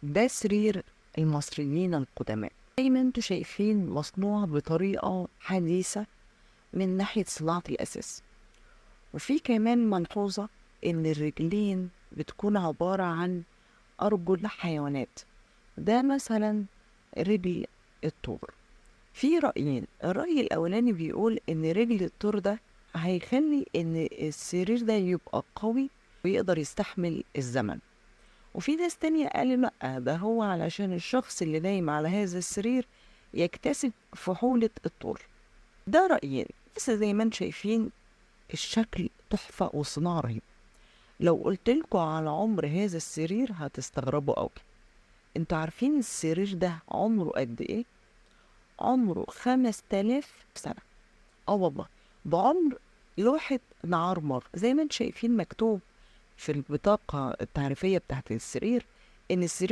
ده سرير المصريين القدماء، زي ما انتوا شايفين مصنوع بطريقة حديثة من ناحية صناعة الأساس. وفي كمان ملحوظة إن الرجلين بتكون عبارة عن أرجل حيوانات، ده مثلا رجل الطور. في رأيين، الرأي الأولاني بيقول إن رجل الطور ده هيخلي إن السرير ده يبقى قوي ويقدر يستحمل الزمن. وفي ناس تانية قالوا لأ، ده هو علشان الشخص اللي نايم على هذا السرير يكتسب فحولة الطول. ده رأيين، بس زي ما انتم شايفين الشكل تحفة وصناعة رهيب. لو قلتلكوا على عمر هذا السرير هتستغربوا أوي. انتوا عارفين السرير ده عمره قد ايه؟ عمره 5000 سنة. اه والله، بعمر لوحة نعرمر. زي ما انتم شايفين مكتوب في البطاقة التعريفية بتاعت السرير إن السرير